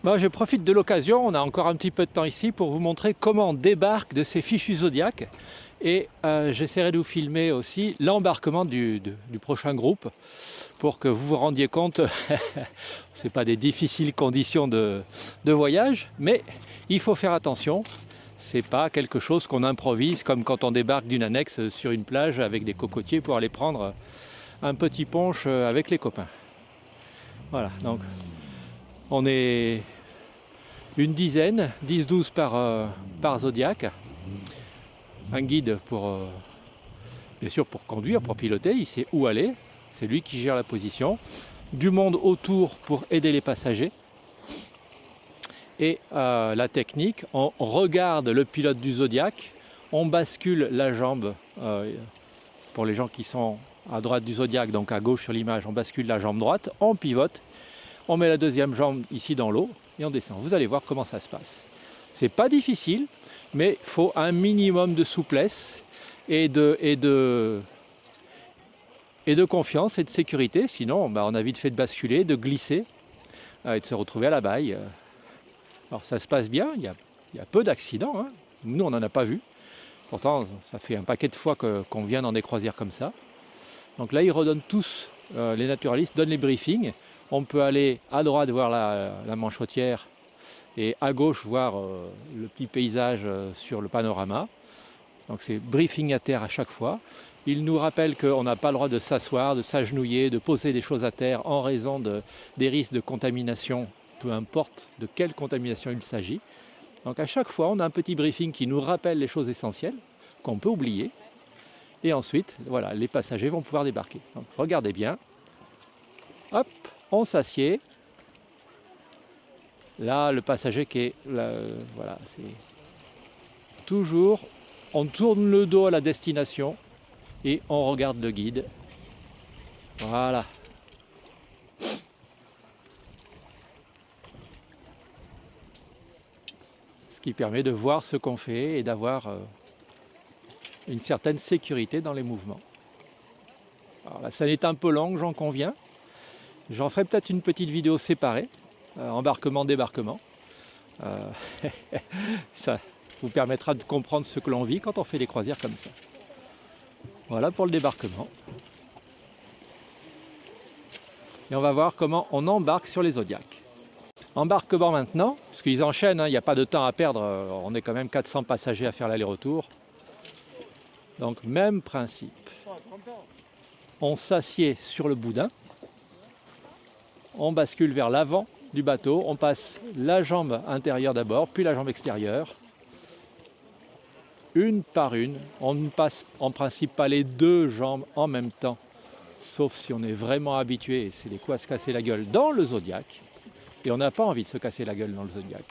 Moi, je profite de l'occasion, on a encore un petit peu de temps ici, pour vous montrer comment on débarque de ces fichus zodiaques. Et j'essaierai de vous filmer aussi l'embarquement du prochain groupe pour que vous vous rendiez compte, ce n'est pas des difficiles conditions de voyage, mais il faut faire attention. C'est pas quelque chose qu'on improvise comme quand on débarque d'une annexe sur une plage avec des cocotiers pour aller prendre un petit punch avec les copains. Voilà, donc on est une dizaine, 10-12 par zodiaque. Un guide pour, bien sûr, pour conduire, pour piloter, il sait où aller, c'est lui qui gère la position. Du monde autour pour aider les passagers. Et la technique, on regarde le pilote du zodiaque, on bascule la jambe, pour les gens qui sont à droite du zodiaque, donc à gauche sur l'image, on bascule la jambe droite, on pivote, on met la deuxième jambe ici dans l'eau et on descend. Vous allez voir comment ça se passe. C'est pas difficile, mais il faut un minimum de souplesse et de confiance et de sécurité, sinon on a vite fait de basculer, de glisser et de se retrouver à la baille. Alors ça se passe bien, il y a peu d'accidents, hein. Nous on n'en a pas vu, pourtant ça fait un paquet de fois qu'on vient dans des croisières comme ça. Donc là ils redonnent tous, les naturalistes donnent les briefings, on peut aller à droite voir la Manchotière et à gauche voir le petit paysage sur le panorama. Donc c'est briefing à terre à chaque fois. Ils nous rappellent qu'on n'a pas le droit de s'asseoir, de s'agenouiller, de poser des choses à terre en raison des risques de contamination, peu importe de quelle contamination il s'agit. Donc à chaque fois, on a un petit briefing qui nous rappelle les choses essentielles qu'on peut oublier. Et ensuite, voilà, les passagers vont pouvoir débarquer. Donc regardez bien. Hop, on s'assied. Là, le passager qui est là, voilà, c'est toujours, on tourne le dos à la destination et on regarde le guide. Voilà. Ce qui permet de voir ce qu'on fait et d'avoir une certaine sécurité dans les mouvements. Alors la scène est un peu longue, j'en conviens. J'en ferai peut-être une petite vidéo séparée, embarquement-débarquement. Ça vous permettra de comprendre ce que l'on vit quand on fait des croisières comme ça. Voilà pour le débarquement. Et on va voir comment on embarque sur les zodiaques. Embarquement maintenant, parce qu'ils enchaînent, hein, il n'y a pas de temps à perdre, on est quand même 400 passagers à faire l'aller-retour. Donc même principe. On s'assied sur le boudin, on bascule vers l'avant du bateau, on passe la jambe intérieure d'abord, puis la jambe extérieure. Une par une, on ne passe en principe pas les deux jambes en même temps, sauf si on est vraiment habitué, et c'est des coups à se casser la gueule dans le zodiaque. Et on n'a pas envie de se casser la gueule dans le zodiaque.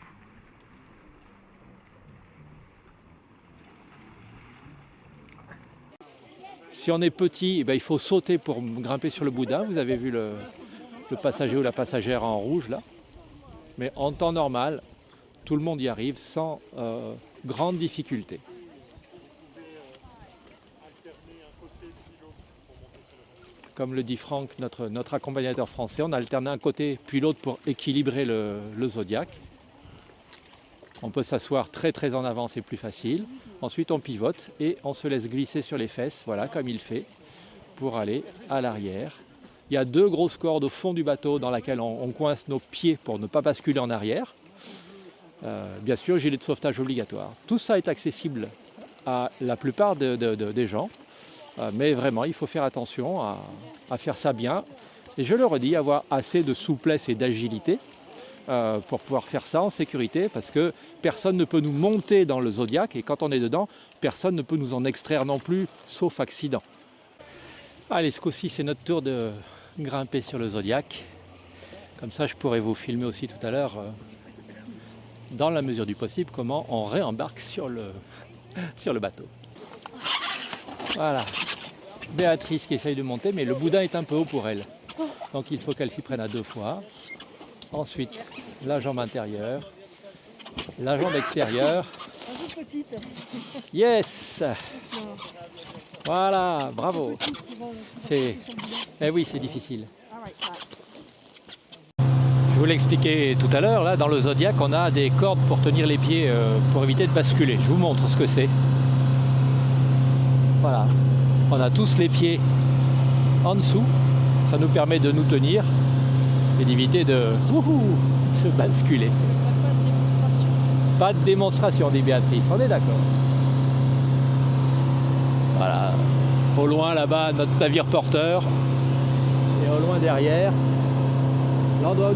Si on est petit, eh bien, il faut sauter pour grimper sur le boudin. Vous avez vu le passager ou la passagère en rouge là. Mais en temps normal, tout le monde y arrive sans grande difficulté. Comme le dit Franck, notre accompagnateur français, on alterne un côté puis l'autre pour équilibrer le zodiaque. On peut s'asseoir très en avant, c'est plus facile. Ensuite on pivote et on se laisse glisser sur les fesses, voilà, comme il fait, pour aller à l'arrière. Il y a deux grosses cordes au fond du bateau dans lesquelles on coince nos pieds pour ne pas basculer en arrière. Bien sûr, gilet de sauvetage obligatoire. Tout ça est accessible à la plupart des gens. Mais vraiment, il faut faire attention à faire ça bien. Et je le redis, avoir assez de souplesse et d'agilité pour pouvoir faire ça en sécurité, parce que personne ne peut nous monter dans le zodiaque, et quand on est dedans, personne ne peut nous en extraire non plus, sauf accident. Allez, ce coup-ci, c'est notre tour de grimper sur le zodiaque. Comme ça, je pourrais vous filmer aussi tout à l'heure, dans la mesure du possible, comment on réembarque sur le bateau. Voilà, Béatrice qui essaye de monter, mais le boudin est un peu haut pour elle. Donc il faut qu'elle s'y prenne à deux fois. Ensuite, la jambe intérieure, la jambe extérieure. Yes! Voilà, bravo. Eh oui, c'est difficile. Je vous l'ai expliqué tout à l'heure, là dans le Zodiac, on a des cordes pour tenir les pieds pour éviter de basculer. Je vous montre ce que c'est. Voilà, on a tous les pieds en dessous, ça nous permet de nous tenir et d'éviter de se basculer. Pas de démonstration, dit Béatrice, on est d'accord. Voilà, au loin là-bas, notre navire porteur, et au loin derrière, l'endroit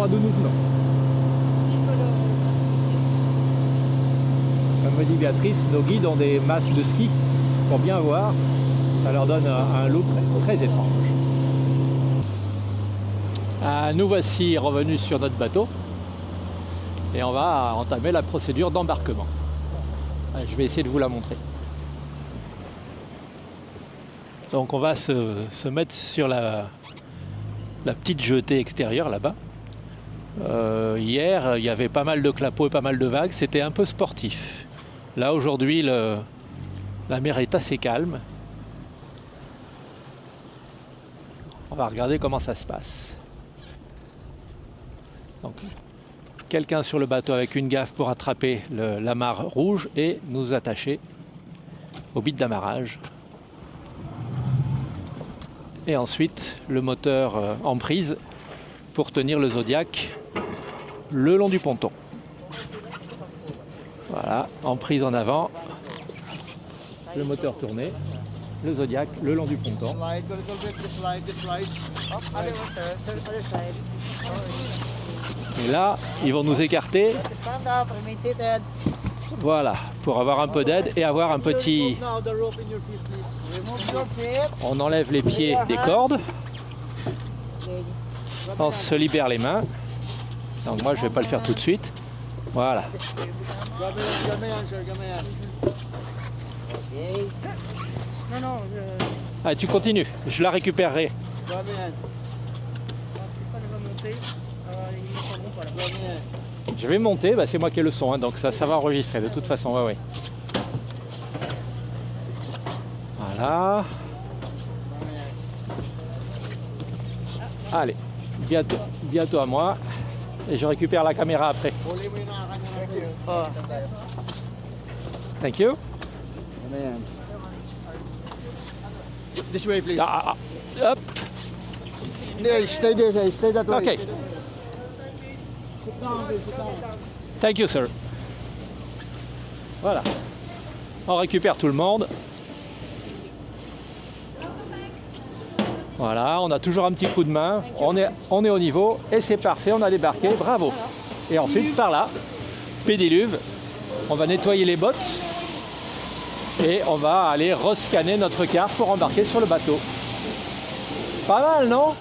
d'où nous venons. Comme me dit Béatrice, nos guides ont des masques de ski pour bien voir. Ça leur donne un look très étrange. Nous voici revenus sur notre bateau et on va entamer la procédure d'embarquement. Je vais essayer de vous la montrer. Donc on va se mettre sur la petite jetée extérieure là-bas. Hier, il y avait pas mal de clapots et pas mal de vagues. C'était un peu sportif. Là, aujourd'hui, la mer est assez calme. On va regarder comment ça se passe. Donc, quelqu'un sur le bateau avec une gaffe pour attraper l'amarre rouge et nous attacher au bit d'amarrage. Et ensuite, le moteur en prise pour tenir le Zodiac le long du ponton. Voilà, en prise en avant, le moteur tourné, le Zodiac le long du ponton. Et là, ils vont nous écarter. Voilà, pour avoir un peu d'aide et avoir un petit... On enlève les pieds des cordes. On se libère les mains. Donc moi, je ne vais pas le faire tout de suite. Voilà. Ah, tu continues, je la récupérerai. Je vais monter, bah c'est moi qui ai le son, hein, donc ça va enregistrer de toute façon. Ouais. Voilà. Allez, bientôt à moi. Et je récupère la caméra après. Thank you. This way, please. Hop. No, stay there, stay that way. Okay. Thank you, sir. Voilà. On récupère tout le monde. Voilà, on a toujours un petit coup de main. On est au niveau et c'est parfait, on a débarqué. Bravo. Et ensuite, par là, pédiluve. On va nettoyer les bottes. Et on va aller rescanner notre carte pour embarquer sur le bateau. Pas mal, non ?